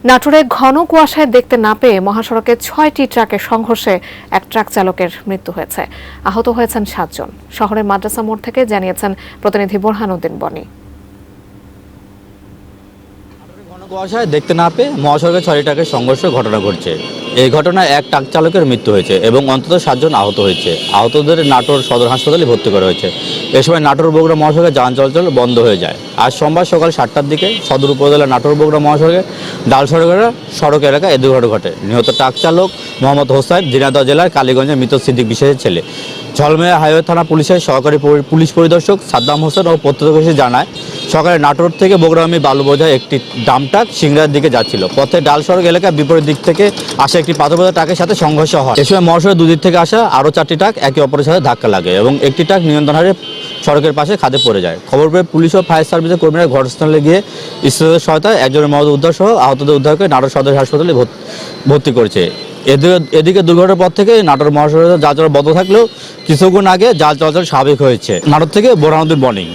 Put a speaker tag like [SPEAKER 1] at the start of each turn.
[SPEAKER 1] নাটোরে ঘন কুয়াশায় দেখতে না পেয়ে মহাসড়কে ৬টি ট্রাকের সংঘর্ষে এক ট্রাক চালকের মৃত্যু হয়েছে। আহত হয়েছেন ৭ জন। শহরের মাদ্রাসা মোড় থেকে জানিয়েছেন প্রতিনিধি বোরহানউদ্দিন বনি।
[SPEAKER 2] ঘন কুয়াশায় দেখতে না পেয়ে মহাসড়কে ৬টি ট্রাকের সংঘর্ষের ঘটনা ঘটছে। এই ঘটনায় এক ট্রাক চালকের মৃত্যু হয়েছে এবং অন্তত ৭ জন আহত হয়েছে। আহতদের নাটোর সদর হাসপাতালে ভর্তি করা হয়েছে। এ সময় নাটোর বগুড়া মহাসড়কে যান চলাচল বন্ধ হয়ে যায়। আজ সোমবার সকাল ৭টার দিকে সদর উপজেলা নাটোর বগুড়া মহাসড়কে ডাল সড়ক এলাকায় এ দুর্ঘটনা ঘটে। নিহত ট্রাক চালক মোহাম্মদ হোসাইন ঝিনাইদহ জেলার কালীগঞ্জের মৃত সিদ্দিক বিশ্বাসের ছেলে। ঝলমিয়া হাইওয়ে থানা পুলিশের সহকারী পুলিশ পরিদর্শক সাদ্দাম হোসেন ও প্রত্যক্ষদর্শী জানায়, সকালে নাটোর থেকে বগুড়াগামী বালু বোঝাই একটি ডাম্প ট্রাক সিংড়ার দিকে যাচ্ছিল। পথে ডাল সড়ক এলাকায় বিপরীত দিক থেকে আসা একটি পাথর বোঝাই ট্রাকের সাথে সংঘর্ষ হয়। এ সময় মহাসড়কের দুদিক থেকে আসা আরও 4টি ট্রাক একে অপরের সাথে ধাক্কা লাগে এবং একটি ট্রাক নিয়ন্ত্রণ হারিয়ে সড়কের পাশে খাদে পড়ে যায়। খবর পেয়ে পুলিশ ও ফায়ার সার্ভিসের কর্মীরা ঘটনাস্থলে গিয়ে স্থানীয়দের সহায়তায় একজনের মরদেহ উদ্ধার সহ আহতদের উদ্ধার করে নাটোর সদর হাসপাতালে ভর্তি করেছে। এদিকে দুর্ঘটনার পর থেকে নাটোর মহাসড়কে যান চলাচল বন্ধ থাকলেও কিছুক্ষণ আগে যান চলাচল স্বাভাবিক হয়েছে। নাটোর থেকে বোরহানউদ্দিন বনি।